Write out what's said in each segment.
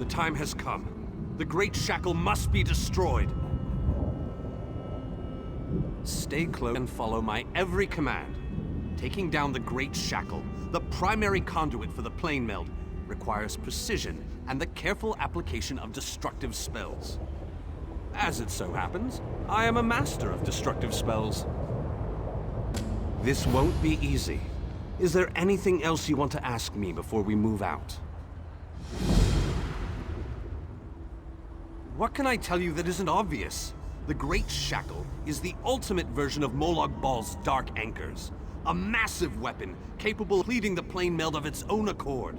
The time has come. The Great Shackle must be destroyed. Stay close and follow my every command. Taking down the Great Shackle, the primary conduit for the plane meld, requires precision and the careful application of destructive spells. As it so happens, I am a master of destructive spells. This won't be easy. Is there anything else you want to ask me before we move out? What can I tell you that isn't obvious? The Great Shackle is the ultimate version of Molag Bal's Dark Anchors. A massive weapon capable of leading the plane meld of its own accord.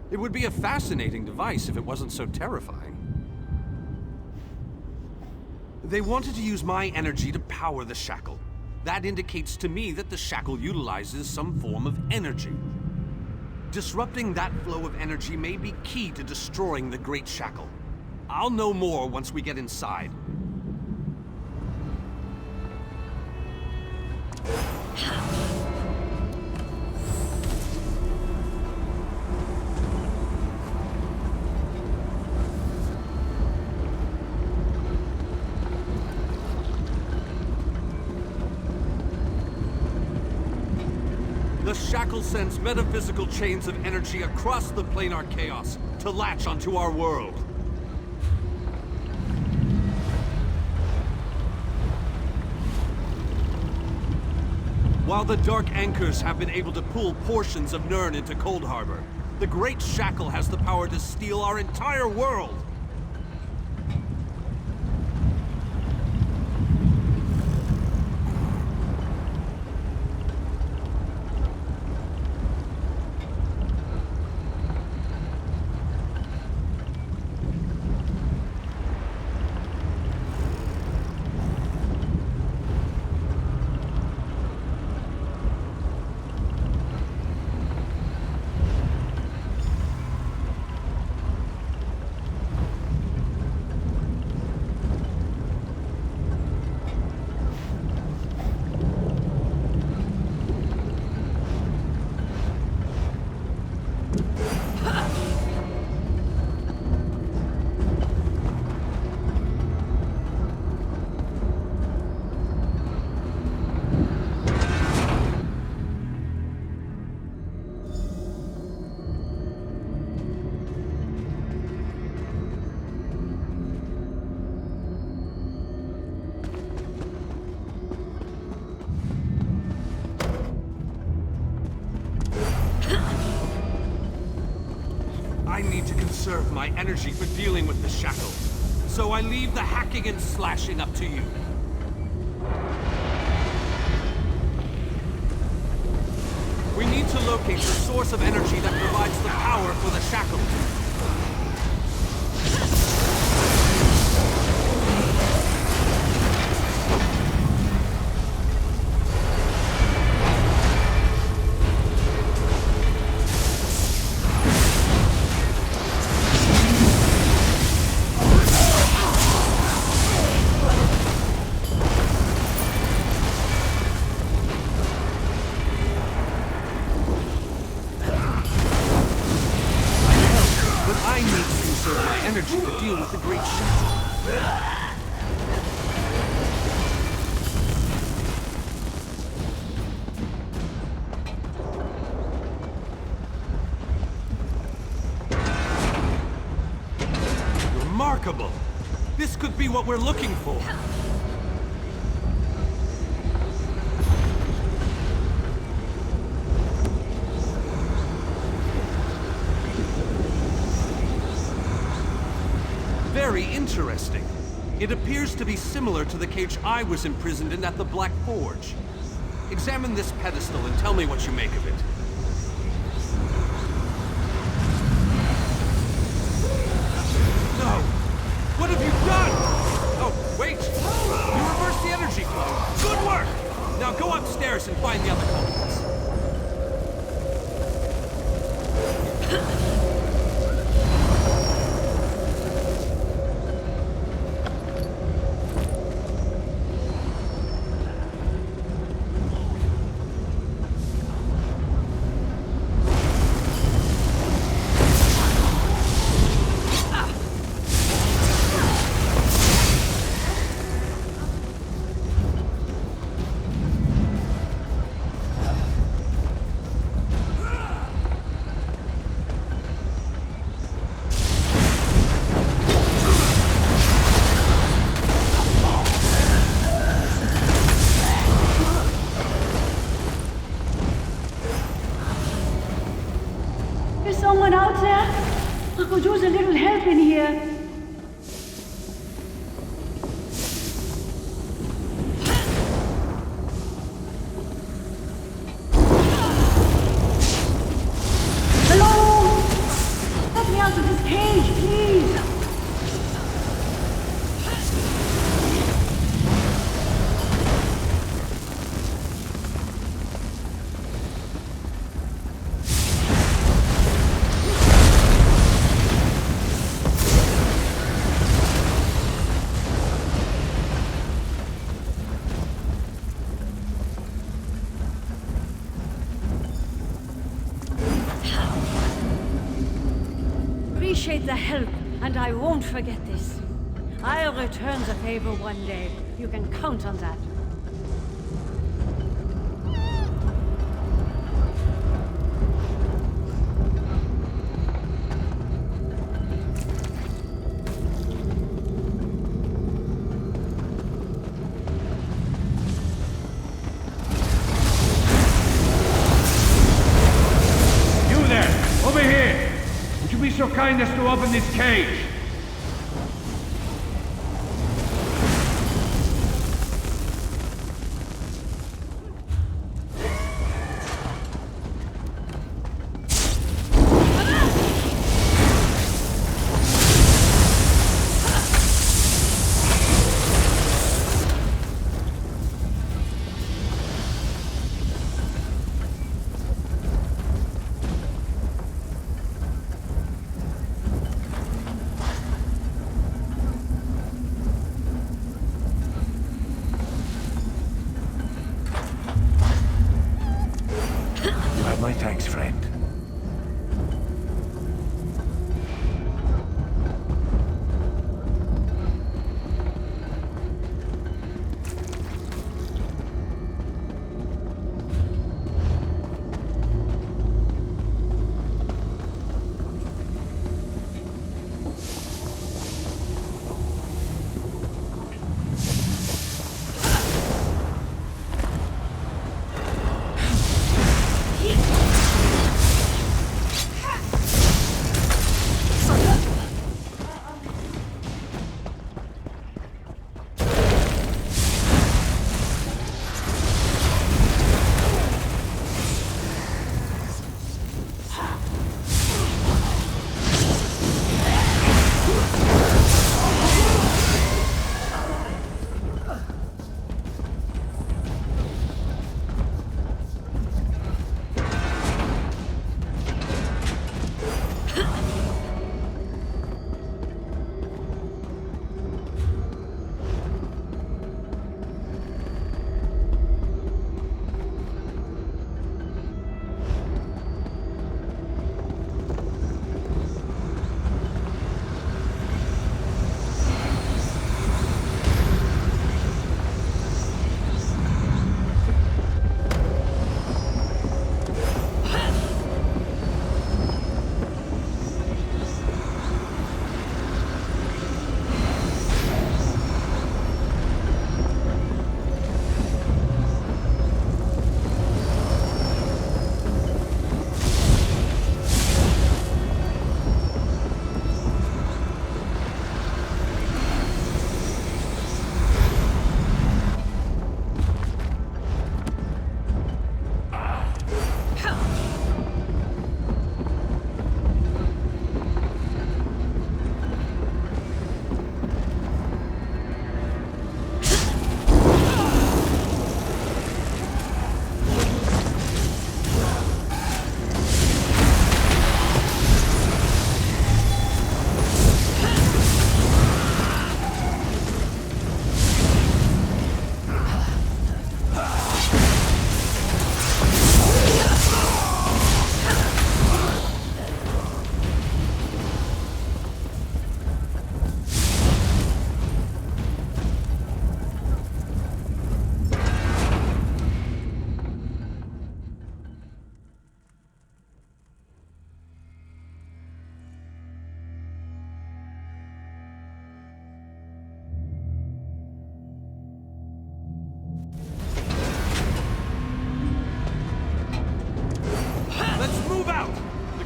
It would be a fascinating device if it wasn't so terrifying. They wanted to use my energy to power the Shackle. That indicates to me that the Shackle utilizes some form of energy. Disrupting that flow of energy may be key to destroying the Great Shackle. I'll know more once we get inside. The Shackle sends metaphysical chains of energy across the planar chaos to latch onto our world. While the Dark Anchors have been able to pull portions of Nirn into Coldharbour, the Great Shackle has the power to steal our entire world! I need to conserve my energy for dealing with the Shackle, so I leave the hacking and slashing up to you. We need to locate the source of energy that provides the power for the Shackle. I need to conserve my energy to deal with the Great Shackle. Remarkable! This could be what we're looking for. Very interesting. It appears to be similar to the cage I was imprisoned in at the Black Forge. Examine this pedestal and tell me what you make of it. No! What have you done? Oh, wait! You reversed the energy flow! Good work! Now go upstairs and find the other culprits. someone out there? I could use a little help in here. Hello? Let me out of this cage, please. Appreciate the help, and I won't forget this. I'll return the favor one day. You can count on that. You there! Over here! Would you be so kind as to open this cage? My thanks, friend.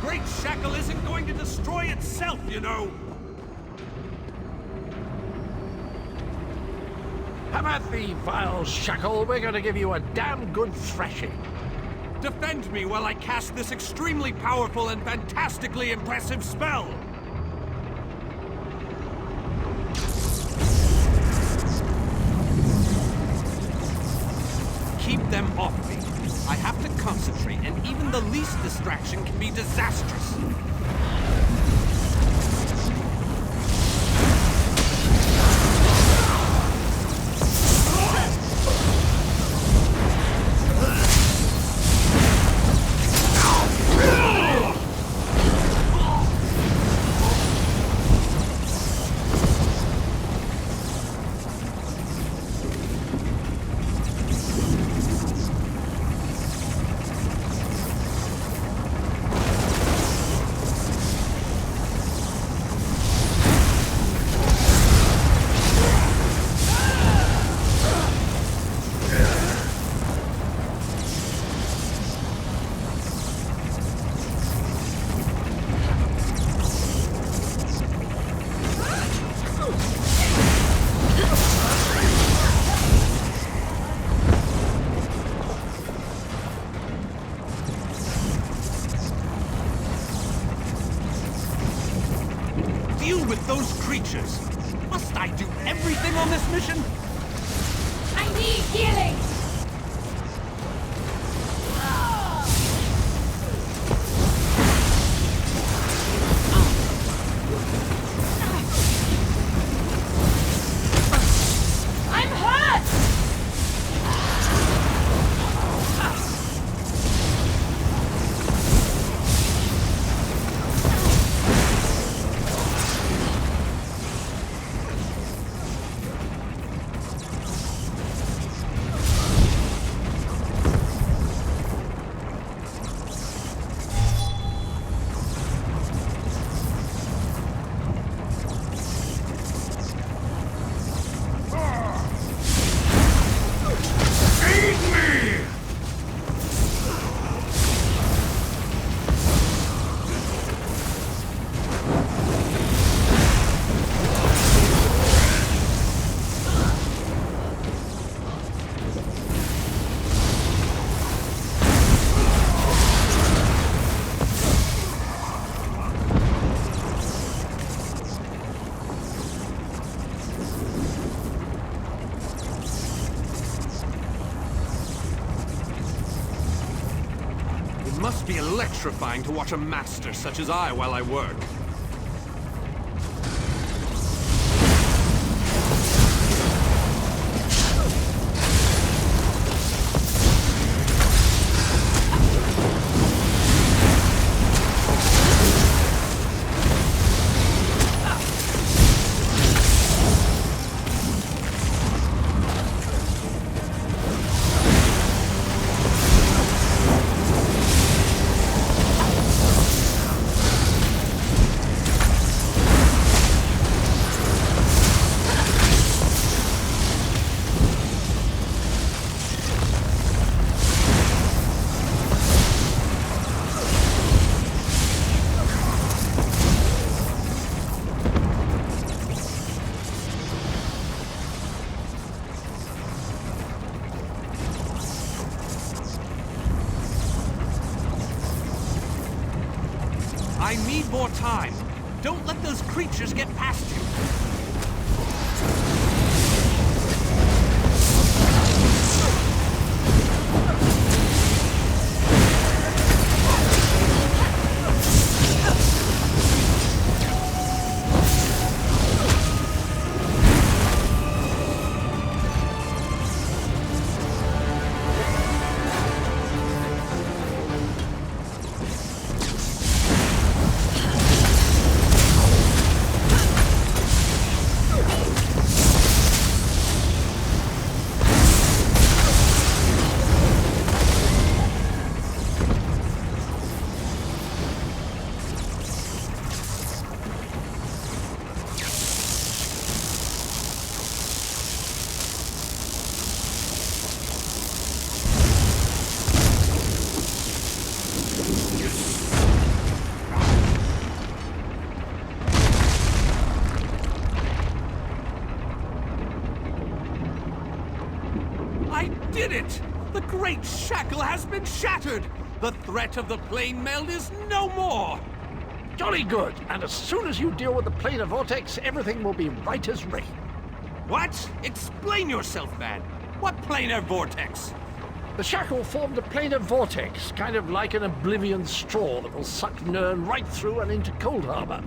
great Shackle isn't going to destroy itself, you know! Have at thee, vile Shackle. We're gonna give you a damn good thrashing. Defend me while I cast this extremely powerful and fantastically impressive spell! Keep them off me. I have to concentrate, and even the least distraction can be disastrous. With those creatures. Must I do everything on this mission? I need healing! I'm hurt! It must be electrifying to watch a master such as I while I work. I need more time. Don't let those creatures get past you. did it! The great Shackle has been shattered! The threat of the plane meld is no more! Jolly good. And as soon as you deal with the planar vortex, everything will be right as rain. What? Explain yourself, man. What planar vortex? The Shackle formed a planar vortex, kind of like an oblivion straw that will suck Nern right through and into Coldharbour.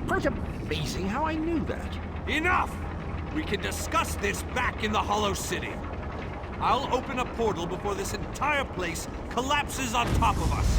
Quite amazing how I knew that. Enough! We can discuss this back in the Hollow City. I'll open a portal before this entire place collapses on top of us.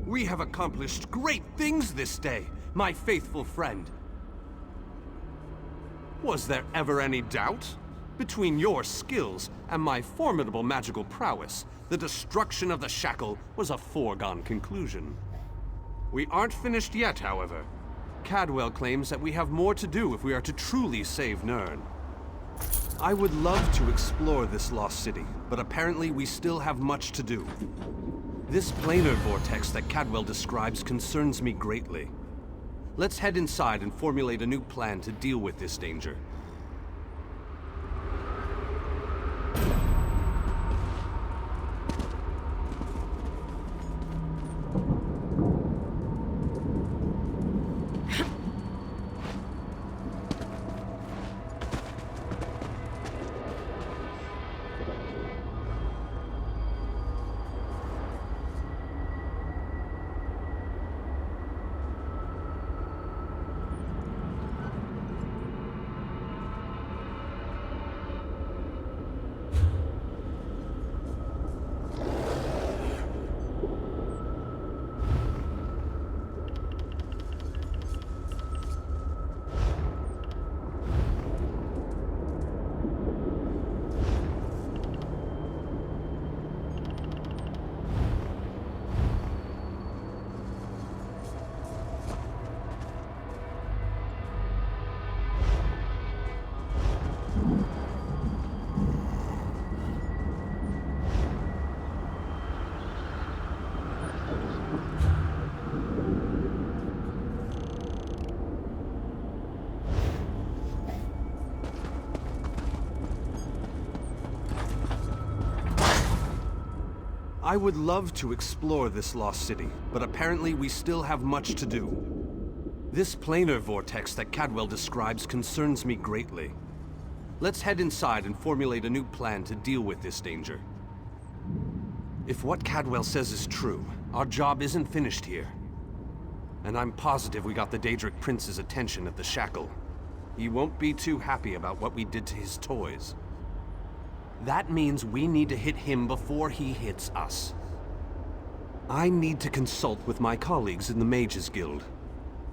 We have accomplished great things this day, my faithful friend. Was there ever any doubt? Between your skills and my formidable magical prowess, the destruction of the Shackle was a foregone conclusion. We aren't finished yet, however. Cadwell claims that we have more to do if we are to truly save Nern. I would love to explore this lost city, but apparently we still have much to do. This planar vortex that Cadwell describes concerns me greatly. Let's head inside and formulate a new plan to deal with this danger. I would love to explore this lost city, but apparently we still have much to do. This planar vortex that Cadwell describes concerns me greatly. Let's head inside and formulate a new plan to deal with this danger. If what Cadwell says is true, our job isn't finished here. And I'm positive we got the Daedric Prince's attention at the Shackle. He won't be too happy about what we did to his toys. That means we need to hit him before he hits us. I need to consult with my colleagues in the Mages Guild.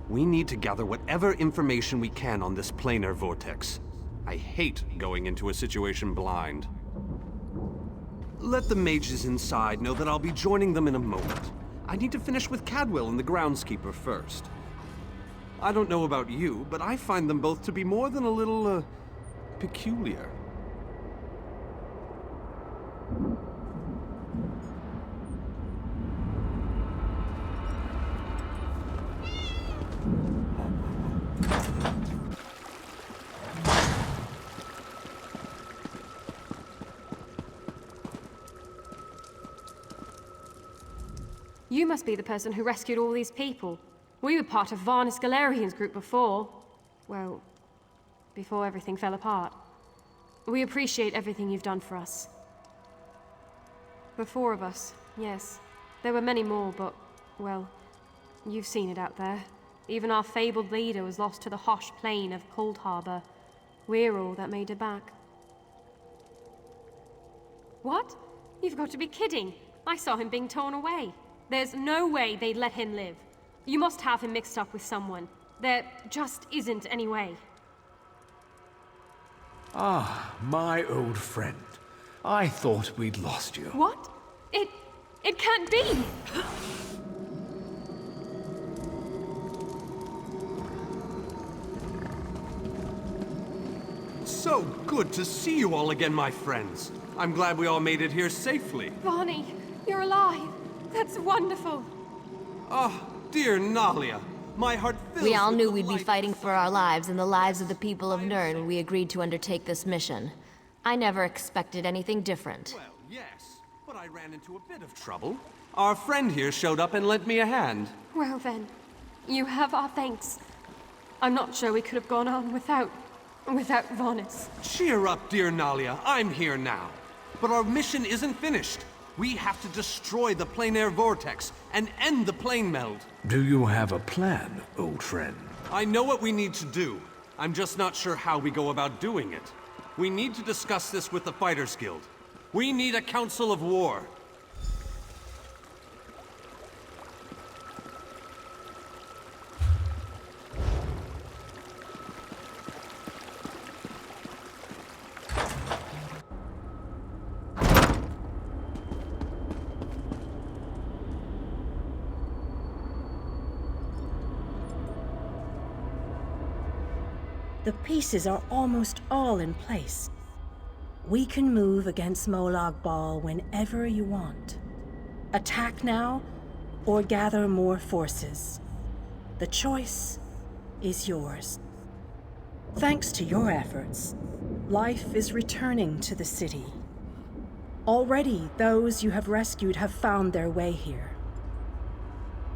We need to gather whatever information we can on this planar vortex. I hate going into a situation blind. Let the mages inside know that I'll be joining them in a moment. I need to finish with Cadwell and the groundskeeper first. I don't know about you, but I find them both to be more than a little, peculiar. You must be the person who rescued all these people. We were part of Varnus Galerian's group before. Well, before everything fell apart. We appreciate everything you've done for us. The four of us, yes. There were many more, but, well, you've seen it out there. Even our fabled leader was lost to the harsh plain of Coldharbour. We're all that made it back. What? You've got to be kidding. I saw him being torn away. There's no way they'd let him live. You must have him mixed up with someone. There just isn't any way. Ah, my old friend. I thought we'd lost you. What? It can't be! So good to see you all again, my friends. I'm glad we all made it here safely. Varney, you're alive. That's wonderful. Oh, dear Nalia. My heart fills We all with knew we'd be delight. fighting for our lives and the lives of the people of Nirn when we agreed to undertake this mission. I never expected anything different. Well, yes, but I ran into a bit of trouble. Our friend here showed up and lent me a hand. Well then, you have our thanks. I'm not sure we could have gone on without Varnis. Cheer up, dear Nalia. I'm here now. But our mission isn't finished. We have to destroy the plein air vortex and end the plane meld. Do you have a plan, old friend? I know what we need to do. I'm just not sure how we go about doing it. We need to discuss this with the Fighters Guild. We need a council of war. The pieces are almost all in place. We can move against Molag Bal whenever you want. Attack now, or gather more forces. The choice is yours. Thanks to your efforts, life is returning to the city. Already, those you have rescued have found their way here.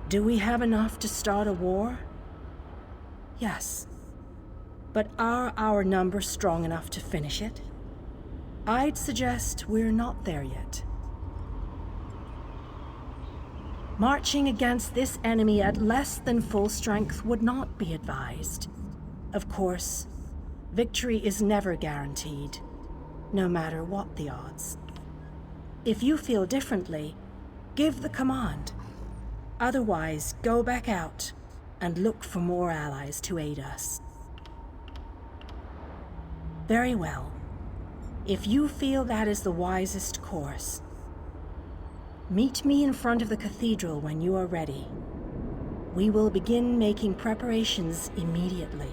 Do we have enough to start a war? Yes. But are our numbers strong enough to finish it? I'd suggest we're not there yet. Marching against this enemy at less than full strength would not be advised. Of course, victory is never guaranteed, no matter what the odds. If you feel differently, give the command. Otherwise, go back out and look for more allies to aid us. Very well. If you feel that is the wisest course, meet me in front of the cathedral when you are ready. We will begin making preparations immediately.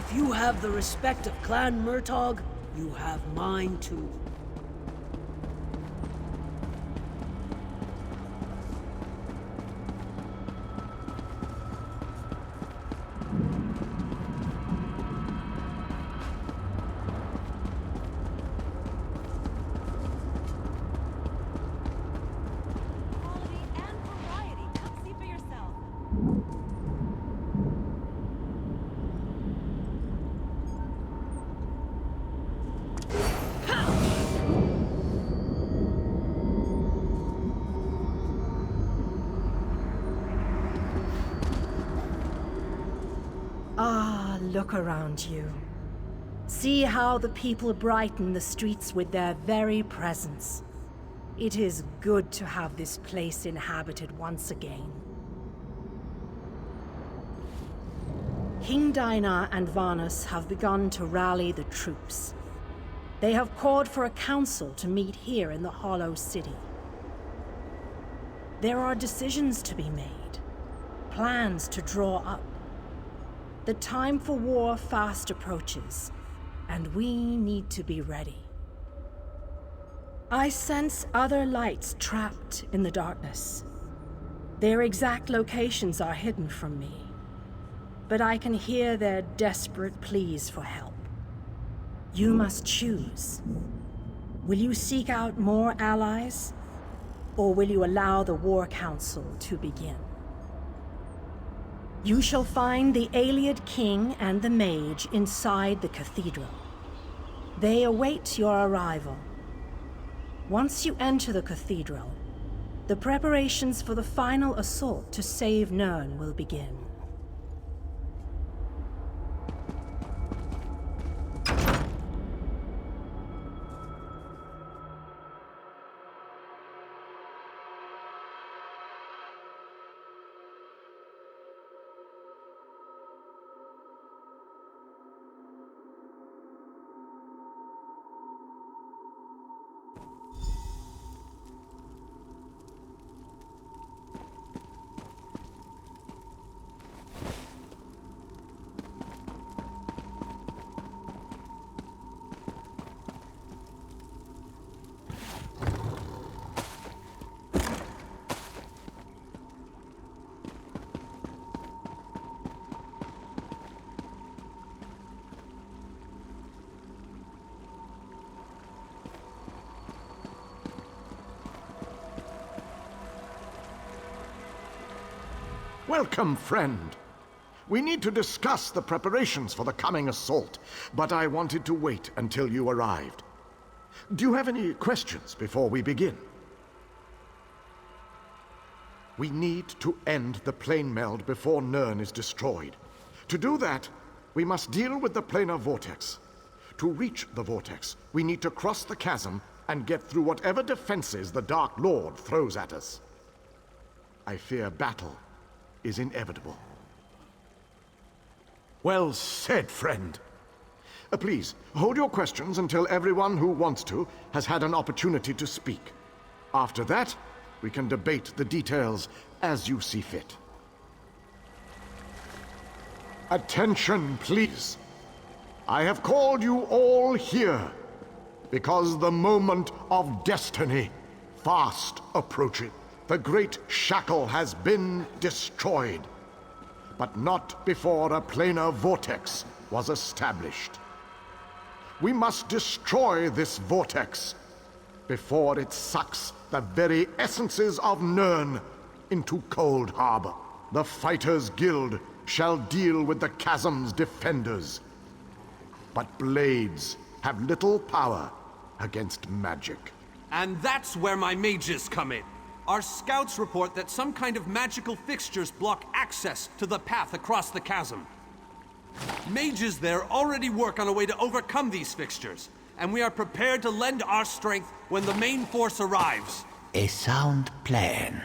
If you have the respect of Clan Murtagh, you have mine too. Quality and variety. Come see for yourself. Ah, look around you. See how the people brighten the streets with their very presence. It is good to have this place inhabited once again. King Dinah and Varnus have begun to rally the troops. They have called for a council to meet here in the Hollow City. There are decisions to be made, plans to draw up. The time for war fast approaches, and we need to be ready. I sense other lights trapped in the darkness. Their exact locations are hidden from me, but I can hear their desperate pleas for help. You must choose. Will you seek out more allies, or will you allow the War Council to begin? You shall find the Ayleid King and the Mage inside the cathedral. They await your arrival. Once you enter the cathedral, the preparations for the final assault to save Nirn will begin. Welcome, friend. We need to discuss the preparations for the coming assault, but I wanted to wait until you arrived. Do you have any questions before we begin? We need to end the plane meld before Nirn is destroyed. To do that, we must deal with the planar vortex. To reach the vortex, we need to cross the chasm and get through whatever defenses the Dark Lord throws at us. I fear battle is inevitable. Well said, friend. Please, hold your questions until everyone who wants to has had an opportunity to speak. After that, we can debate the details as you see fit. Attention, please. I have called you all here because the moment of destiny fast approaching. The great Shackle has been destroyed, but not before a planar vortex was established. We must destroy this vortex before it sucks the very essences of Nirn into Coldharbour. The Fighters' Guild shall deal with the chasm's defenders, but blades have little power against magic. And that's where my mages come in. Our scouts report that some kind of magical fixtures block access to the path across the chasm. Mages there already work on a way to overcome these fixtures, and we are prepared to lend our strength when the main force arrives. A sound plan.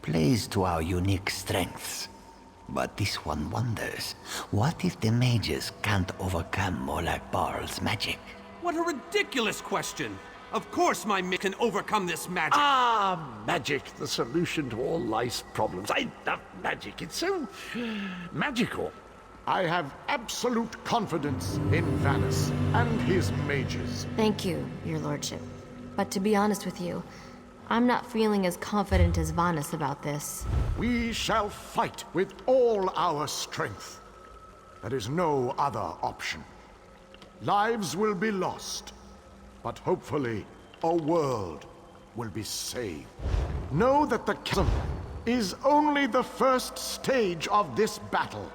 Plays to our unique strengths. But this one wonders, what if the mages can't overcome Molag Barl's magic? What a ridiculous question! Of course my mage can overcome this magic! Ah, magic, the solution to all life's problems. I love magic. It's so magical. I have absolute confidence in Vanus and his mages. Thank you, your lordship. But to be honest with you, I'm not feeling as confident as Vanus about this. We shall fight with all our strength. There is no other option. Lives will be lost, but hopefully a world will be saved. Know that the chasm is only the first stage of this battle.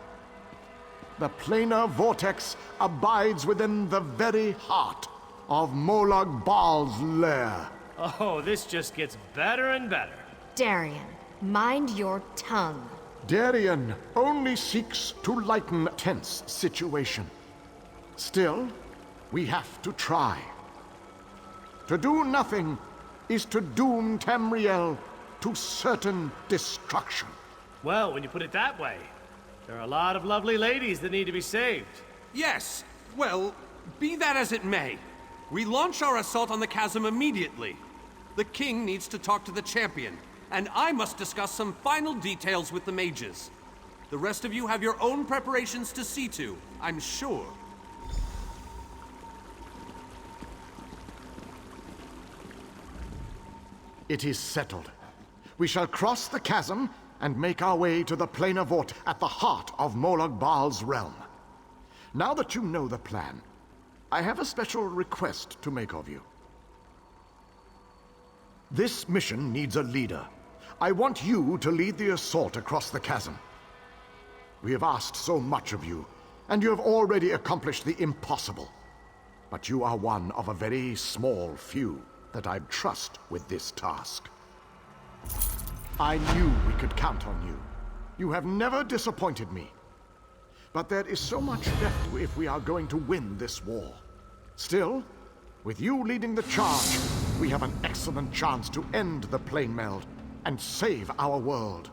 The planar vortex abides within the very heart of Molag Bal's lair. Oh, this just gets better and better. Darian, mind your tongue. Darian only seeks to lighten a tense situation. Still, we have to try. To do nothing is to doom Tamriel to certain destruction. Well, when you put it that way, there are a lot of lovely ladies that need to be saved. Yes, well, be that as it may. We launch our assault on the chasm immediately. The king needs to talk to the champion, and I must discuss some final details with the mages. The rest of you have your own preparations to see to, I'm sure. It is settled. We shall cross the chasm and make our way to the planar vortex at the heart of Molag Bal's realm. Now that you know the plan, I have a special request to make of you. This mission needs a leader. I want you to lead the assault across the chasm. We have asked so much of you, and you have already accomplished the impossible. But you are one of a very small few that I trust with this task. I knew we could count on you. You have never disappointed me. But there is so much left if we are going to win this war. Still, with you leading the charge, we have an excellent chance to end the plane meld and save our world.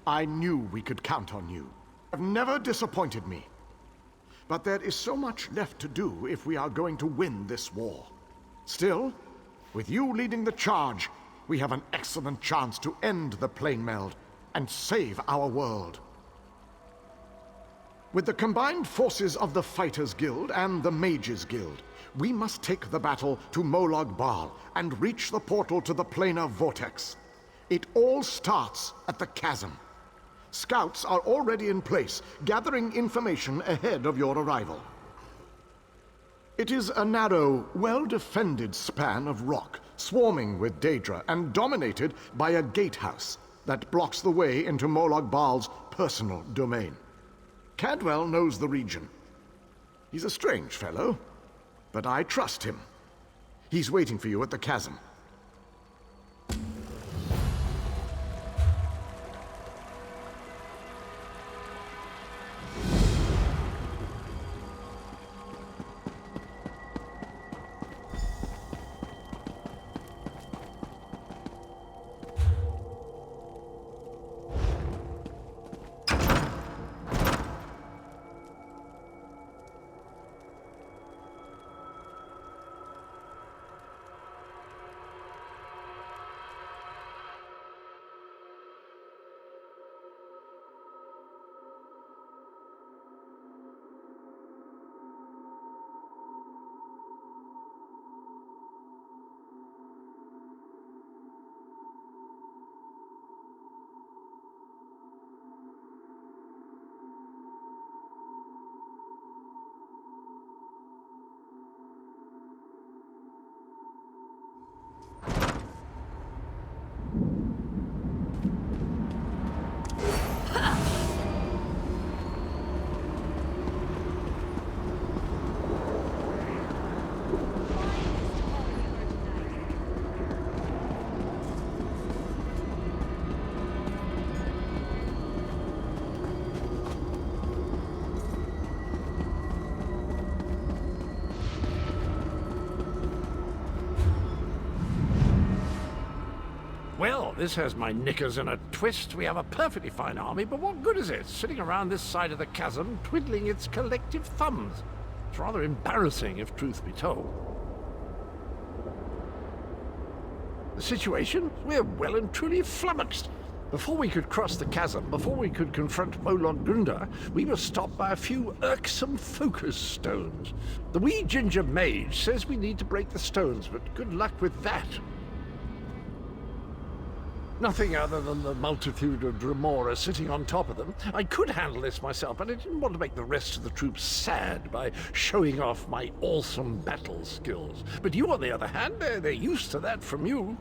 I knew we could count on you. You have never disappointed me. But there is so much left to do if we are going to win this war. Still, with you leading the charge, we have an excellent chance to end the plane meld and save our world. With the combined forces of the Fighters Guild and the Mages Guild, we must take the battle to Molag Bal and reach the portal to the planar vortex. It all starts at the Chasm. Scouts are already in place, gathering information ahead of your arrival. It is a narrow, well-defended span of rock, swarming with Daedra and dominated by a gatehouse that blocks the way into Molag Bal's personal domain. Cadwell knows the region. He's a strange fellow, but I trust him. He's waiting for you at the Chasm. Well, this has my knickers in a twist. We have a perfectly fine army, but what good is it sitting around this side of the chasm, twiddling its collective thumbs? It's rather embarrassing, if truth be told. The situation? We're well and truly flummoxed. Before we could cross the chasm, before we could confront Molag Gunda, we were stopped by a few irksome focus stones. The wee ginger mage says we need to break the stones, but good luck with that. Nothing other than the multitude of Dremora sitting on top of them. I could handle this myself, but I didn't want to make the rest of the troops sad by showing off my awesome battle skills. But you, on the other hand, they're used to that from you.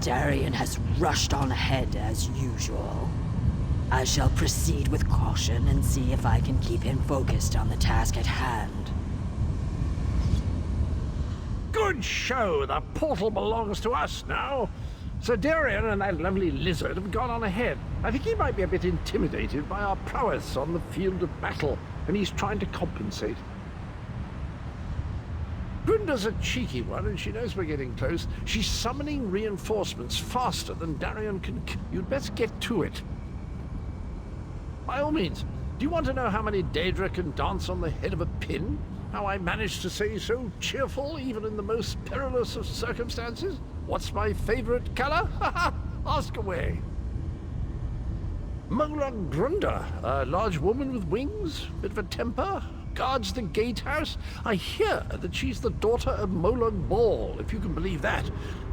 Darian has rushed on ahead as usual. I shall proceed with caution and see if I can keep him focused on the task at hand. Good show! The portal belongs to us now. Sir Darian and that lovely lizard have gone on ahead. I think he might be a bit intimidated by our prowess on the field of battle, and he's trying to compensate. Grunda's a cheeky one, and she knows we're getting close. She's summoning reinforcements faster than Darian can... You'd best get to it. By all means. Do you want to know how many Daedra can dance on the head of a pin? How I managed to stay so cheerful even in the most perilous of circumstances? What's my favorite color? Ask away. Molag Grunda, a large woman with wings, bit of a temper, guards the gatehouse. I hear that she's the daughter of Molag Ball, if you can believe that.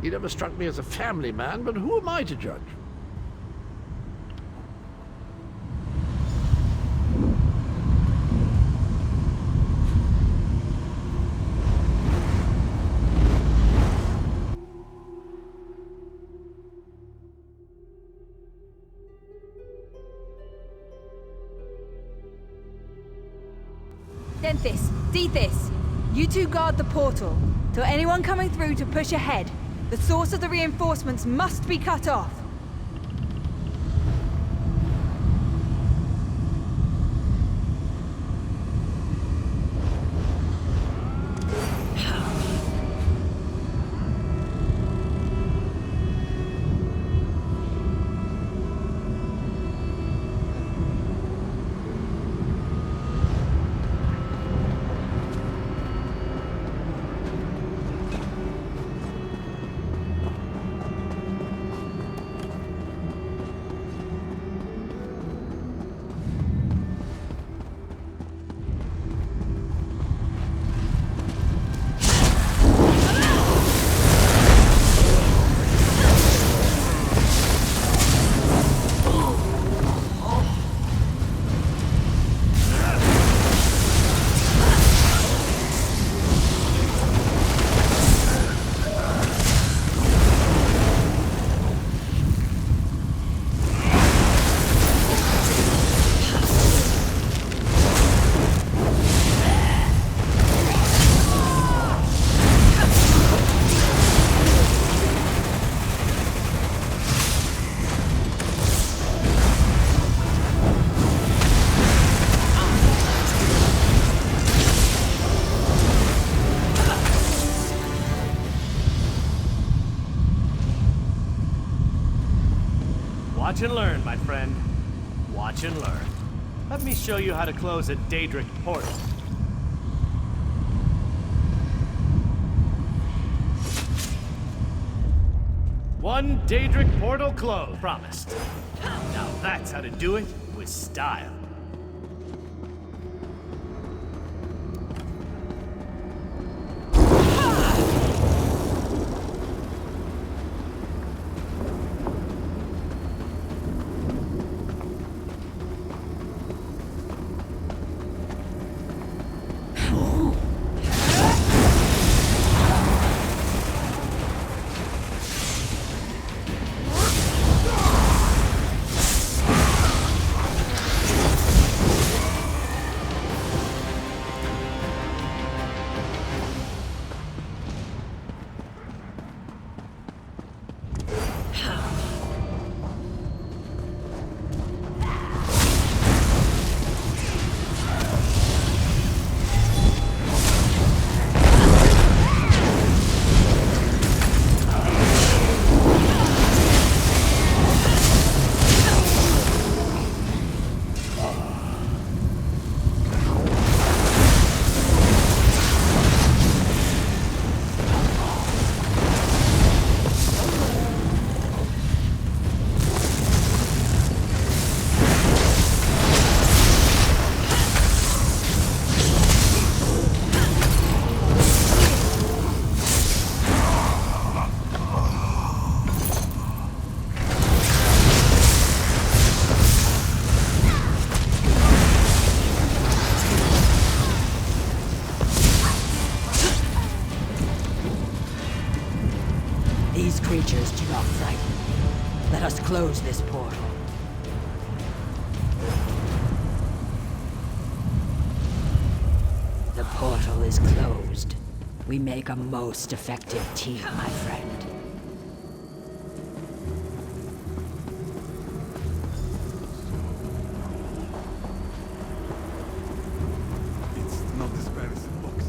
He never struck me as a family man, but who am I to judge? Denthis, Dethys, you two guard the portal. Tell anyone coming through to push ahead. The source of the reinforcements must be cut off. Watch and learn, my friend. Watch and learn. Let me show you how to close a Daedric portal. One Daedric portal closed, promised. Now that's how to do it with style. These creatures do not frighten me. Let us close this portal. The portal is closed. We make a most effective team, my friend. It's not as bad as it looks.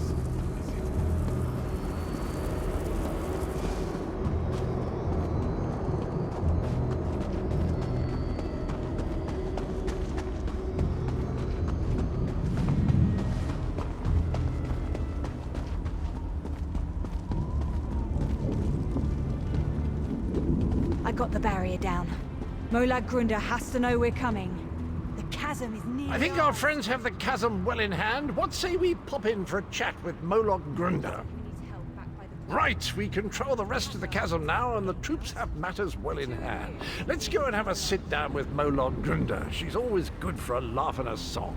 I got the barrier down. Molag Grunder has to know we're coming. The chasm is near. I think our friends have the chasm well in hand. What say we pop in for a chat with Molag Grunder? Right, we control the rest of the chasm now, and the troops have matters well in hand. Let's go and have a sit down with Molag Grunder. She's always good for a laugh and a song.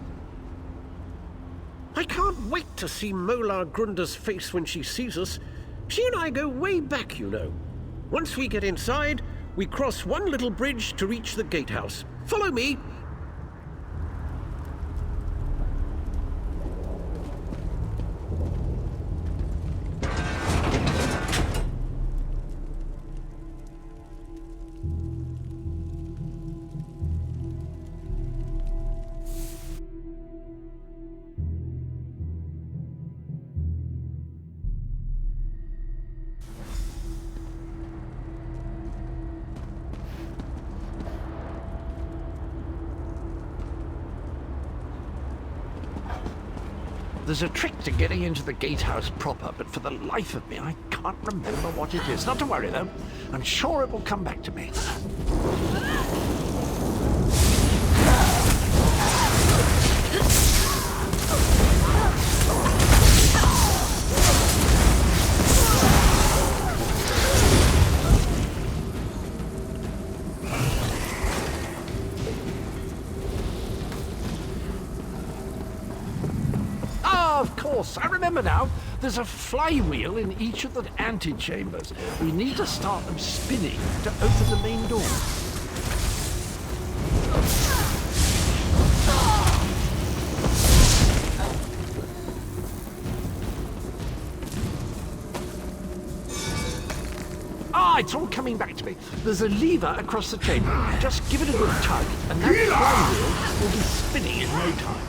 I can't wait to see Molag Grunder's face when she sees us. She and I go way back, you know. Once we get inside, we cross one little bridge to reach the gatehouse. Follow me. There's a trick to getting into the gatehouse proper, but for the life of me, I can't remember what it is. Not to worry, though. I'm sure it will come back to me. Of course, I remember now. There's a flywheel in each of the antechambers. We need to start them spinning to open the main door. Ah, it's all coming back to me. There's a lever across the chamber. Just give it a good tug, and that flywheel will be spinning in no time.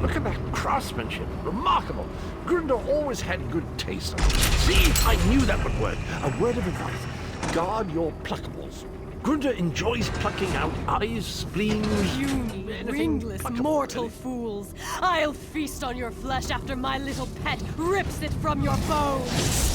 Look at that craftsmanship. Remarkable. Grunder always had good taste. See, I knew that would work. A word of advice. Guard your pluckables. Grunda enjoys plucking out eyes, spleens... Puny, anything ringless, pluckable, mortal really. fools! I'll feast on your flesh after my little pet rips it from your bones!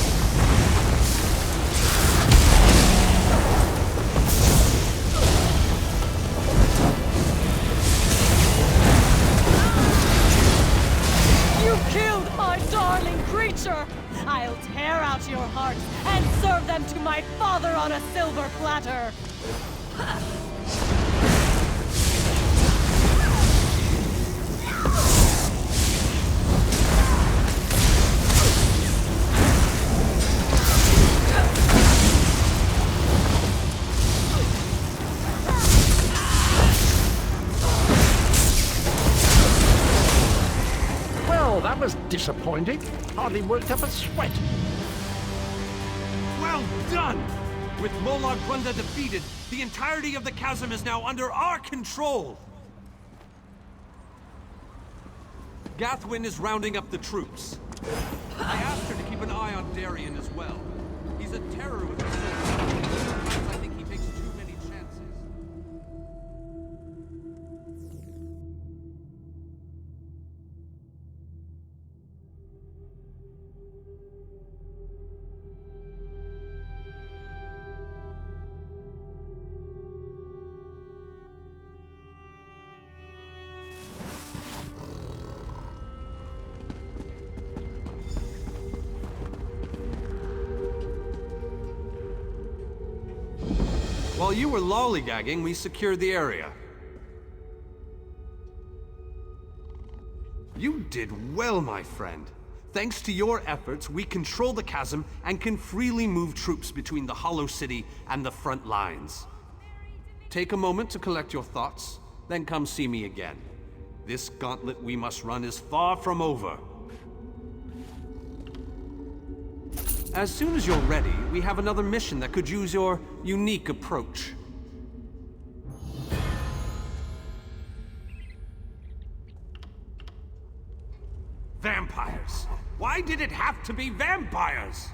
You killed my darling creature! I'll tear out your hearts and serve them to my father on a silver platter! Well, that was disappointing. Hardly worked up a sweat. Well done! With Molag Grunda defeated, the entirety of the chasm is now under our control! Gathwin is rounding up the troops. I asked her to keep an eye on Darien as well. He's a terror with the sword. Sometimes I think he takes too many chances. While you were lollygagging, we secured the area. You did well, my friend. Thanks to your efforts, we control the chasm and can freely move troops between the Hollow City and the front lines. Take a moment to collect your thoughts, then come see me again. This gauntlet we must run is far from over. As soon as you're ready, we have another mission that could use your unique approach. Vampires! Why did it have to be vampires?